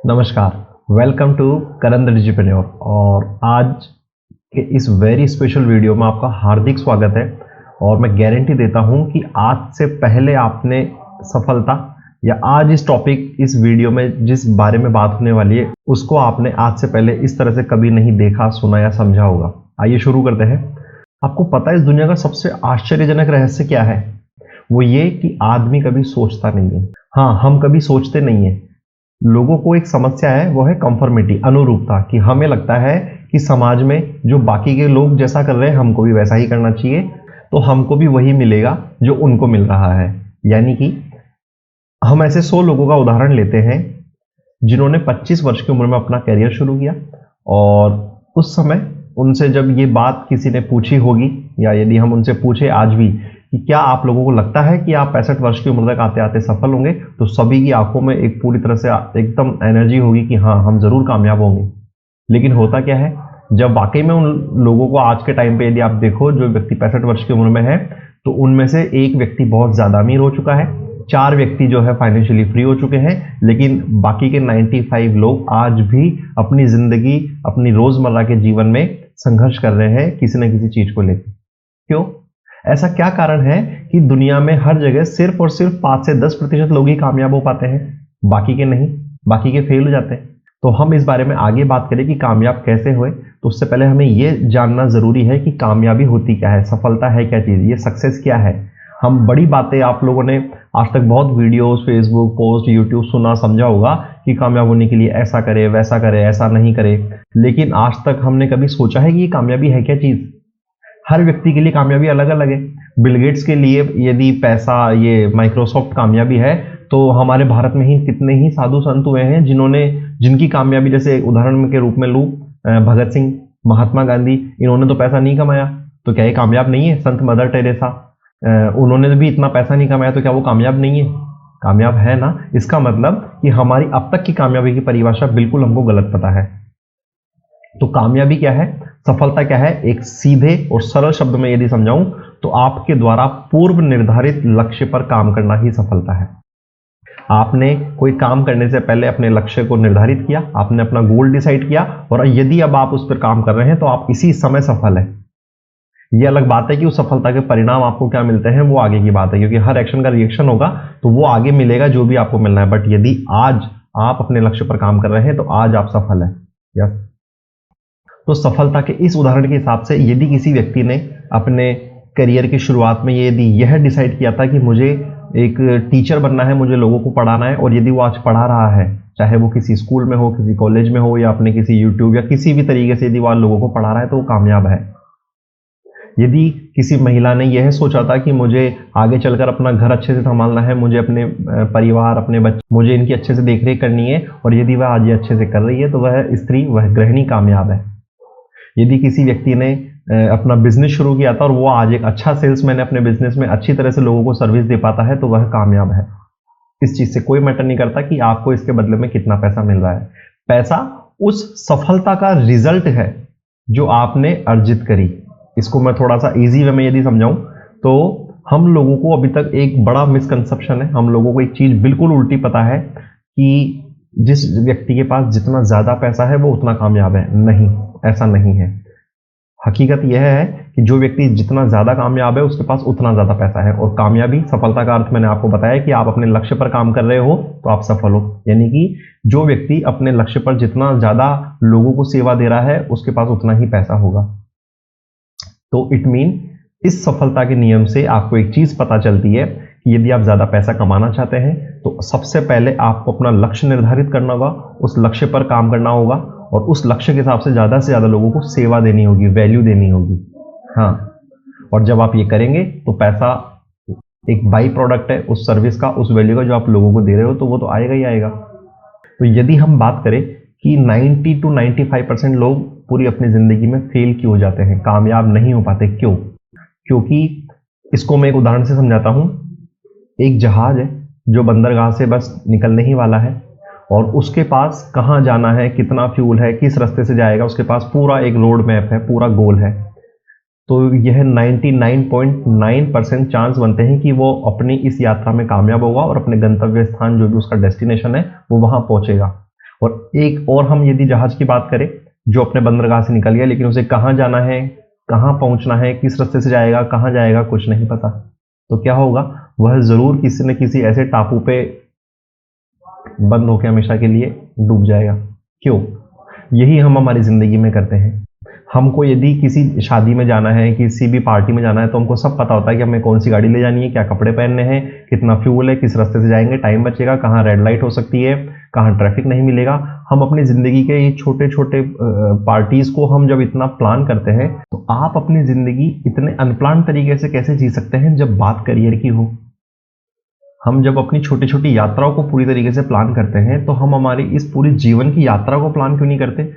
नमस्कार। Welcome to Karan the digitpreneur. और आज के इस वेरी स्पेशल वीडियो में आपका हार्दिक स्वागत है। और मैं गारंटी देता हूं कि आज से पहले आपने सफलता या आज इस टॉपिक इस वीडियो में जिस बारे में बात होने वाली है उसको आपने आज से पहले इस तरह से कभी नहीं देखा, सुना या समझा होगा। आइए शुरू करते हैं। आपको पता है इस दुनिया का सबसे आश्चर्यजनक रहस्य क्या है? वो ये कि आदमी कभी सोचता नहीं है। हाँ, हम कभी सोचते नहीं है। लोगों को एक समस्या है, वो है कंफर्मिटी, अनुरूपता, कि हमें लगता है कि समाज में जो बाकी के लोग जैसा कर रहे हैं हमको भी वैसा ही करना चाहिए, तो हमको भी वही मिलेगा जो उनको मिल रहा है। यानी कि हम ऐसे 100 लोगों का उदाहरण लेते हैं जिन्होंने 25 वर्ष की उम्र में अपना करियर शुरू किया, और उस समय उनसे जब ये बात किसी ने पूछी होगी, या यदि हम उनसे पूछे आज भी कि क्या आप लोगों को लगता है कि आप 65 वर्ष की उम्र तक आते आते सफल होंगे, तो सभी की आंखों में एक पूरी तरह से एकदम एनर्जी होगी कि हाँ, हम जरूर कामयाब होंगे। लेकिन होता क्या है, जब वाकई में उन लोगों को आज के टाइम पे यदि आप देखो, जो व्यक्ति 65 वर्ष की उम्र में है, तो उनमें से एक व्यक्ति बहुत ज्यादा अमीर हो चुका है, 4 व्यक्ति जो है फाइनेंशियली फ्री हो चुके हैं, लेकिन बाकी के 95 लोग आज भी अपनी जिंदगी, अपनी रोजमर्रा के जीवन में संघर्ष कर रहे हैं किसी न किसी चीज को लेकर। क्यों? ऐसा क्या कारण है कि दुनिया में हर जगह सिर्फ और सिर्फ 5 से 10% लोग ही कामयाब हो पाते हैं, बाकी के नहीं, बाकी के फेल हो जाते हैं। तो हम इस बारे में आगे बात करें कि कामयाब कैसे हुए, तो उससे पहले हमें यह जानना जरूरी है कि कामयाबी होती क्या है, सफलता है क्या चीज, ये सक्सेस क्या है। हम बड़ी बातें, आप लोगों ने आज तक बहुत वीडियोस, फेसबुक पोस्ट, यूट्यूब सुना समझा होगा कि कामयाब होने के लिए ऐसा करे, वैसा करे, ऐसा नहीं करे, लेकिन आज तक हमने कभी सोचा है कि ये कामयाबी है क्या चीज? हर व्यक्ति के लिए कामयाबी अलग अलग है। बिल गेट्स के लिए यदि पैसा, ये माइक्रोसॉफ्ट कामयाबी है, तो हमारे भारत में ही कितने ही साधु संत हुए हैं जिनकी कामयाबी, जैसे उदाहरण के रूप में लूं, भगत सिंह, महात्मा गांधी, इन्होंने तो पैसा नहीं कमाया, तो क्या ये कामयाब नहीं है? संत मदर टेरेसा, उन्होंने भी इतना पैसा नहीं कमाया, तो क्या वो कामयाब नहीं है? कामयाब है ना। इसका मतलब कि हमारी अब तक की कामयाबी की परिभाषा बिल्कुल हमको गलत पता है। तो कामयाबी क्या है, सफलता क्या है, एक सीधे और सरल शब्द में यदि समझाऊं तो आपके द्वारा पूर्व निर्धारित लक्ष्य पर काम करना ही सफलता है। आपने कोई काम करने से पहले अपने लक्ष्य को निर्धारित किया, आपने अपना गोल डिसाइड किया, और यदि अब आप उस पर काम कर रहे हैं तो आप इसी समय सफल है। यह अलग बात है कि उस सफलता के परिणाम आपको क्या मिलते हैं, वो आगे की बात है, क्योंकि हर एक्शन का रिएक्शन होगा, तो वो आगे मिलेगा जो भी आपको मिलना है। बट यदि आज आप अपने लक्ष्य पर काम कर रहे हैं तो आज आप सफल है। यस। तो सफलता के इस उदाहरण के हिसाब से यदि किसी व्यक्ति ने अपने करियर की शुरुआत में यदि यह डिसाइड किया था कि मुझे एक टीचर बनना है, मुझे लोगों को पढ़ाना है, और यदि वो आज पढ़ा रहा है, चाहे वो किसी स्कूल में हो, किसी कॉलेज में हो, या अपने किसी यूट्यूब या किसी भी तरीके से यदि वो लोगों को पढ़ा रहा है, तो वो कामयाब है। यदि किसी महिला ने यह सोचा था कि मुझे आगे चलकर अपना घर अच्छे से संभालना है, मुझे अपने परिवार, अपने बच्चे, मुझे इनकी अच्छे से देखरेख करनी है, और यदि वह आज ये अच्छे से कर रही है, तो वह स्त्री, वह गृहिणी कामयाब है। यदि किसी व्यक्ति ने अपना बिजनेस शुरू किया था और वो आज एक अच्छा सेल्समैन है, अपने बिजनेस में अच्छी तरह से लोगों को सर्विस दे पाता है, तो वह कामयाब है। इस चीज से कोई मैटर नहीं करता कि आपको इसके बदले में कितना पैसा मिल रहा है। पैसा उस सफलता का रिजल्ट है जो आपने अर्जित करी। इसको मैं थोड़ा सा इजी वे में यदि समझाऊं तो हम लोगों को अभी तक एक बड़ा मिसकंसेप्शन है, हम लोगों को एक चीज बिल्कुल उल्टी पता है कि जिस व्यक्ति के पास जितना ज्यादा पैसा है वो उतना कामयाब है। नहीं, ऐसा नहीं है। हकीकत यह है कि जो व्यक्ति जितना ज्यादा कामयाब है उसके पास उतना ज्यादा पैसा है। और कामयाबी, सफलता का अर्थ मैंने आपको बताया कि आप अपने लक्ष्य पर काम कर रहे हो तो आप सफल हो। यानी कि जो व्यक्ति अपने लक्ष्य पर जितना ज्यादा लोगों को सेवा दे रहा है उसके पास उतना ही पैसा होगा। तो इट मीन, इस सफलता के नियम से आपको एक चीज पता चलती है कि यदि आप ज्यादा पैसा कमाना चाहते हैं तो सबसे पहले आपको अपना लक्ष्य निर्धारित करना होगा, उस लक्ष्य पर काम करना होगा, और उस लक्ष्य के हिसाब से ज्यादा लोगों को सेवा देनी होगी, वैल्यू देनी होगी। हाँ, और जब आप ये करेंगे तो पैसा एक बाई प्रोडक्ट है उस सर्विस का, उस वैल्यू का जो आप लोगों को दे रहे हो, तो वो तो आएगा ही आएगा। तो यदि हम बात करें कि 90 to 95% लोग पूरी अपनी जिंदगी में फेल क्यों हो जाते हैं, कामयाब नहीं हो पाते, क्यों? क्योंकि इसको मैं एक उदाहरण से समझाता हूं। एक जहाज है जो बंदरगाह से बस निकलने ही वाला है, और उसके पास कहाँ जाना है, कितना फ्यूल है, किस रास्ते से जाएगा, उसके पास पूरा एक रोड मैप है, पूरा गोल है। तो यह 99.9% चांस बनते हैं कि वो अपनी इस यात्रा में कामयाब होगा और अपने गंतव्य स्थान, जो भी उसका डेस्टिनेशन है, वो वहां पहुंचेगा। और एक और हम यदि जहाज की बात करें जो अपने बंदरगाह से निकल गया, लेकिन उसे कहाँ जाना है, कहाँ पहुंचना है, किस रास्ते से जाएगा, कहाँ जाएगा, कुछ नहीं पता, तो क्या होगा, वह जरूर किसी न किसी ऐसे टापू पे बंद होकर हमेशा के लिए डूब जाएगा। क्यों? यही हम हमारी जिंदगी में करते हैं। हमको यदि किसी शादी में जाना है, किसी भी पार्टी में जाना है, तो हमको सब पता होता है कि हमें कौन सी गाड़ी ले जानी है, क्या कपड़े पहनने हैं, कितना फ्यूल है, किस रास्ते से जाएंगे, टाइम बचेगा, कहाँ रेड लाइट हो सकती है, कहाँ ट्रैफिक नहीं मिलेगा। हम अपनी जिंदगी के ये छोटे छोटे पार्टीज को हम जब इतना प्लान करते हैं, तो आप अपनी जिंदगी इतने अनप्लान तरीके से कैसे जी सकते हैं जब बात करियर की हो? हम जब अपनी छोटी छोटी यात्राओं को पूरी तरीके से प्लान करते हैं, तो हम हमारी इस पूरी जीवन की यात्रा को प्लान क्यों नहीं करते?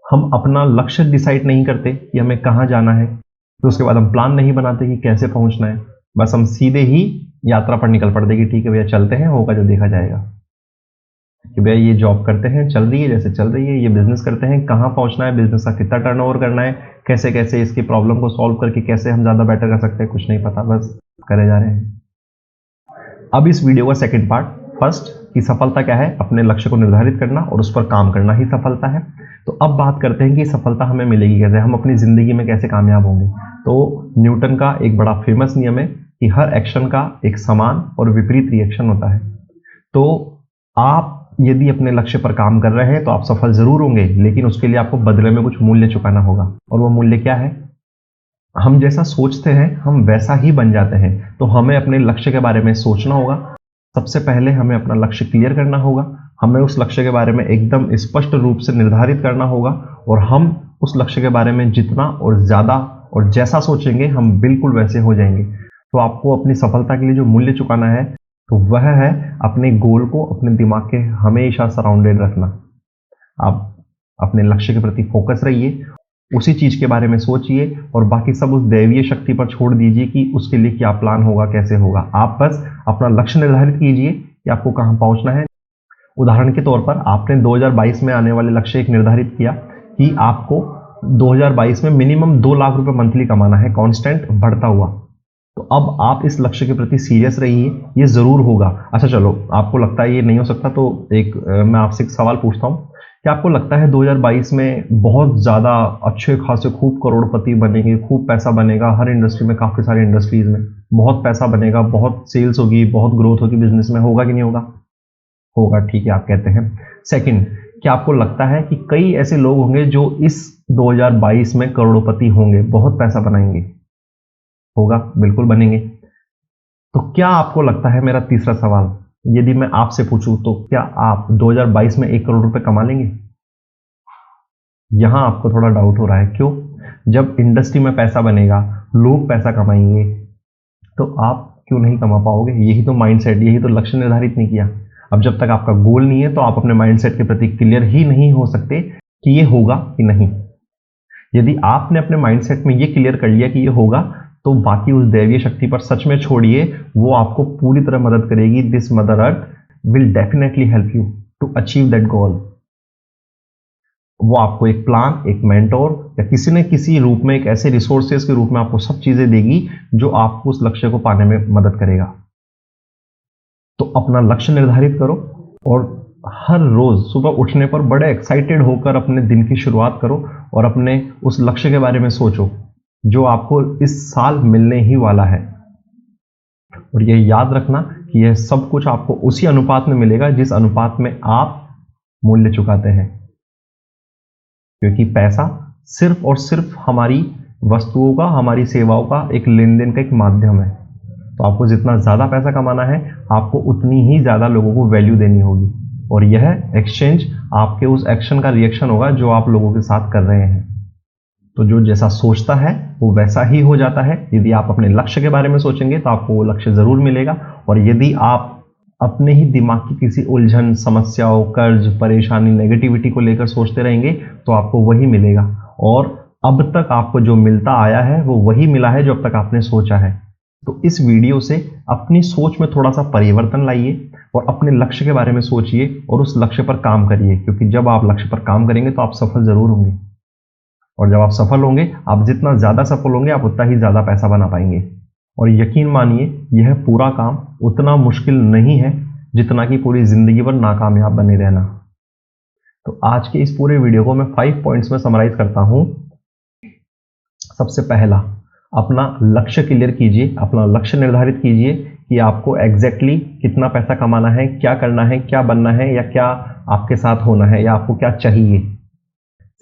हम अपना लक्ष्य डिसाइड नहीं करते कि हमें कहाँ जाना है, तो उसके बाद हम प्लान नहीं बनाते कि कैसे पहुंचना है। बस हम सीधे ही यात्रा पर निकल पड़ते कि ठीक है भैया चलते हैं, होगा जो देखा जाएगा। कि भैया ये जॉब करते हैं, चल रही है जैसे चल रही है, ये बिजनेस करते हैं, कहाँ पहुंचना है, बिजनेस का कितना टर्नओवर करना है, कैसे कैसे इसकी प्रॉब्लम को सॉल्व करके कैसे हम ज़्यादा बेटर कर सकते हैं, कुछ नहीं पता, बस करे जा रहे हैं। अब इस वीडियो का सेकंड पार्ट, फर्स्ट की सफलता क्या है, अपने लक्ष्य को निर्धारित करना और उस पर काम करना ही सफलता है। तो अब बात करते हैं कि सफलता हमें मिलेगी कैसे, हम अपनी जिंदगी में कैसे कामयाब होंगे। तो न्यूटन का एक बड़ा फेमस नियम है कि हर एक्शन का एक समान और विपरीत रिएक्शन होता है। तो आप यदि अपने लक्ष्य पर काम कर रहे हैं तो आप सफल जरूर होंगे, लेकिन उसके लिए आपको बदले में कुछ मूल्य चुकाना होगा। और वो मूल्य क्या है? हम जैसा सोचते हैं हम वैसा ही बन जाते हैं। तो हमें अपने लक्ष्य के बारे में सोचना होगा। सबसे पहले हमें अपना लक्ष्य क्लियर करना होगा। हमें उस लक्ष्य के बारे में एकदम स्पष्ट रूप से निर्धारित करना होगा, और हम उस लक्ष्य के बारे में जितना और ज़्यादा और जैसा सोचेंगे हम बिल्कुल वैसे हो जाएंगे। तो आपको अपनी सफलता के लिए जो मूल्य चुकाना है, तो वह है अपने गोल को अपने दिमाग के हमेशा सराउंडेड रखना। आप अपने लक्ष्य के प्रति फोकस रहिए, उसी चीज के बारे में सोचिए, और बाकी सब उस दैवीय शक्ति पर छोड़ दीजिए कि उसके लिए क्या प्लान होगा, कैसे होगा। आप बस अपना लक्ष्य निर्धारित कीजिए कि आपको कहाँ पहुंचना है। उदाहरण के तौर पर आपने 2022 में आने वाले लक्ष्य एक निर्धारित किया कि आपको 2022 में मिनिमम 2 लाख रुपए मंथली कमाना है, कांस्टेंट बढ़ता हुआ। तो अब आप इस लक्ष्य के प्रति सीरियस रहिए, ये जरूर होगा। अच्छा चलो, आपको लगता है ये नहीं हो सकता, तो मैं आपसे एक सवाल पूछता हूँ। क्या आपको लगता है 2022 में बहुत ज़्यादा अच्छे खासे खूब करोड़पति बनेंगे, खूब पैसा बनेगा, हर इंडस्ट्री में, काफ़ी सारी इंडस्ट्रीज में बहुत पैसा बनेगा, बहुत सेल्स होगी, बहुत ग्रोथ होगी बिजनेस में, होगा कि नहीं होगा? होगा, ठीक है, आप कहते हैं। सेकंड, क्या आपको लगता है कि कई ऐसे लोग होंगे जो इस 2022 में करोड़पति होंगे, बहुत पैसा बनाएंगे? होगा, बिल्कुल बनेंगे। तो क्या आपको लगता है, मेरा तीसरा सवाल, यदि मैं आपसे पूछूं तो क्या आप 2022 में 1 करोड़ रुपए कमा लेंगे? यहां आपको थोड़ा डाउट हो रहा है, क्यों? जब इंडस्ट्री में पैसा बनेगा, लोग पैसा कमाएंगे, तो आप क्यों नहीं कमा पाओगे? यही तो माइंडसेट, यही तो लक्ष्य निर्धारित नहीं किया। अब जब तक आपका गोल नहीं है तो आप अपने माइंडसेट के प्रति क्लियर ही नहीं हो सकते कि ये होगा कि नहीं। यदि आपने अपने माइंडसेट में ये क्लियर कर लिया कि ये होगा, तो बाकी उस दैवीय शक्ति पर सच में छोड़िए, वो आपको पूरी तरह मदद करेगी। This mother earth will definitely help you to achieve that goal. वो आपको एक प्लान, एक मेंटोर या किसी न किसी रूप में, एक ऐसे रिसोर्सेज के रूप में आपको सब चीजें देगी जो आपको उस लक्ष्य को पाने में मदद करेगा। तो अपना लक्ष्य निर्धारित करो, और हर रोज सुबह उठने पर बड़े एक्साइटेड होकर अपने दिन की शुरुआत करो, और अपने उस लक्ष्य के बारे में सोचो जो आपको इस साल मिलने ही वाला है। और यह याद रखना कि यह सब कुछ आपको उसी अनुपात में मिलेगा जिस अनुपात में आप मूल्य चुकाते हैं, क्योंकि पैसा सिर्फ और सिर्फ हमारी वस्तुओं का, हमारी सेवाओं का एक लेन देन का एक माध्यम है। तो आपको जितना ज़्यादा पैसा कमाना है, आपको उतनी ही ज़्यादा लोगों को वैल्यू देनी होगी, और यह एक्सचेंज आपके उस एक्शन का रिएक्शन होगा जो आप लोगों के साथ कर रहे हैं। तो जो जैसा सोचता है वो वैसा ही हो जाता है। यदि आप अपने लक्ष्य के बारे में सोचेंगे तो आपको वो लक्ष्य ज़रूर मिलेगा, और यदि आप अपने ही दिमाग की किसी उलझन, समस्याओं, कर्ज, परेशानी, नेगेटिविटी को लेकर सोचते रहेंगे तो आपको वही मिलेगा। और अब तक आपको जो मिलता आया है वो वही मिला है जो अब तक आपने सोचा है। तो इस वीडियो से अपनी सोच में थोड़ा सा परिवर्तन लाइए, और अपने लक्ष्य के बारे में सोचिए और उस लक्ष्य पर काम करिए, क्योंकि जब आप लक्ष्य पर काम करेंगे तो आप सफल जरूर होंगे। और जब आप सफल होंगे, आप जितना ज़्यादा सफल होंगे, आप उतना ही ज़्यादा पैसा बना पाएंगे। और यकीन मानिए, यह पूरा काम उतना मुश्किल नहीं है जितना कि पूरी ज़िंदगी भर नाकामयाब बने रहना। तो आज के इस पूरे वीडियो को मैं 5 पॉइंट्स में समराइज करता हूं। सबसे पहला, अपना लक्ष्य क्लियर कीजिए, अपना लक्ष्य निर्धारित कीजिए कि आपको एग्जैक्टली कितना पैसा कमाना है, क्या करना है, क्या बनना है, या क्या आपके साथ होना है, या आपको क्या चाहिए।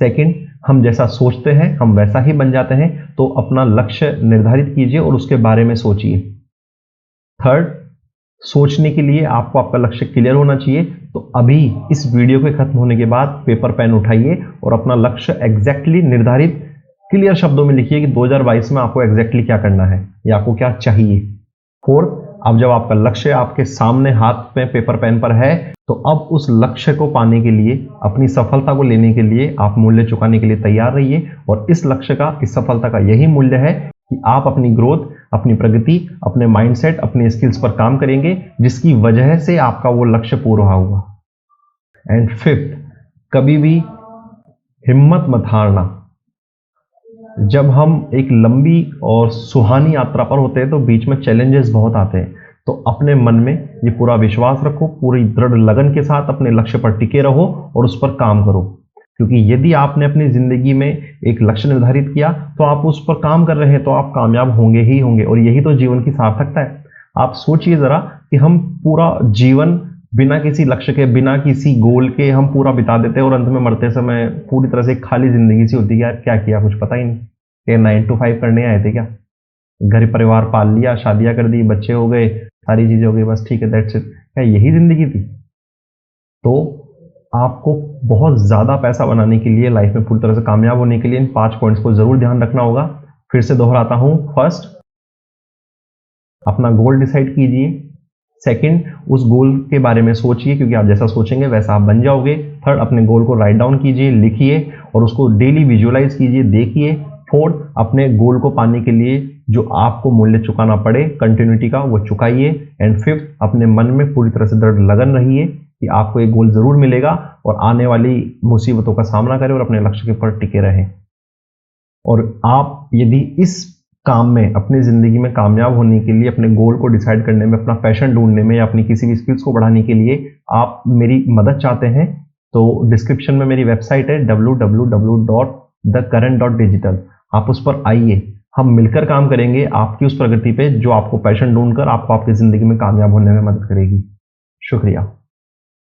सेकंड, हम जैसा सोचते हैं हम वैसा ही बन जाते हैं, तो अपना लक्ष्य निर्धारित कीजिए और उसके बारे में सोचिए। थर्ड, सोचने के लिए आपको आपका लक्ष्य क्लियर होना चाहिए, तो अभी इस वीडियो के खत्म होने के बाद पेपर पेन उठाइए और अपना लक्ष्य एग्जैक्टली निर्धारित क्लियर शब्दों में लिखिए कि 2022 में आपको एग्जैक्टली क्या करना है या आपको क्या चाहिए। फोर्थ, अब जब आपका लक्ष्य आपके सामने हाथ में पेपर पेन पर है, तो अब उस लक्ष्य को पाने के लिए, अपनी सफलता को लेने के लिए आप मूल्य चुकाने के लिए तैयार रहिए। और इस लक्ष्य का, इस सफलता का यही मूल्य है कि आप अपनी ग्रोथ, अपनी प्रगति, अपने माइंडसेट, अपने स्किल्स पर काम करेंगे, जिसकी वजह से आपका वो लक्ष्य पूरा हुआ। एंड फिफ्थ, कभी भी हिम्मत मत हारना। जब हम एक लंबी और सुहानी यात्रा पर होते हैं तो बीच में चैलेंजेस बहुत आते हैं, तो अपने मन में ये पूरा विश्वास रखो, पूरी दृढ़ लगन के साथ अपने लक्ष्य पर टिके रहो और उस पर काम करो। क्योंकि यदि आपने अपनी जिंदगी में एक लक्ष्य निर्धारित किया तो आप उस पर काम कर रहे हैं, तो आप कामयाब होंगे ही होंगे, और यही तो जीवन की सार्थकता है। आप सोचिए जरा कि हम पूरा जीवन बिना किसी लक्ष्य के, बिना किसी गोल के हम पूरा बिता देते हैं और अंत में मरते समय पूरी तरह से खाली जिंदगी सी होती है। यार क्या किया, कुछ पता ही नहीं, कि 9 to 5 करने आए थे क्या, घर परिवार पाल लिया, शादियां कर दी, बच्चे हो गए, सारी चीजें हो गई, बस ठीक है, दैट्स इट। क्या यही जिंदगी थी? तो आपको बहुत ज्यादा पैसा बनाने के लिए, लाइफ में पूरी तरह से कामयाब होने के लिए इन 5 पॉइंट्स को जरूर ध्यान रखना होगा। फिर से दोहराता हूं। फर्स्ट, अपना गोल डिसाइड कीजिए। सेकंड, उस गोल के बारे में सोचिए, क्योंकि आप जैसा सोचेंगे वैसा आप बन जाओगे। थर्ड, अपने गोल को राइट डाउन कीजिए, लिखिए और उसको डेली विजुअलाइज कीजिए, देखिए। फोर्थ, अपने गोल को पाने के लिए जो आपको मूल्य चुकाना पड़े कंटिन्यूटी का, वो चुकाइए। एंड फिफ्थ, अपने मन में पूरी तरह से दृढ़ लगन रहिए कि आपको एक गोल जरूर मिलेगा, और आने वाली मुसीबतों का सामना करें और अपने लक्ष्य के ऊपर टिके रहें। और आप यदि इस काम में, अपनी जिंदगी में कामयाब होने के लिए, अपने गोल को डिसाइड करने में, अपना पैशन ढूंढने में, या अपनी किसी भी स्किल्स को बढ़ाने के लिए आप मेरी मदद चाहते हैं, तो डिस्क्रिप्शन में मेरी वेबसाइट है www.thecurrent.digital। आप उस पर आइए, हम मिलकर काम करेंगे आपकी उस प्रगति पे जो आपको पैशन ढूंढकर आपको आपकी जिंदगी में कामयाब होने में मदद करेगी। शुक्रिया।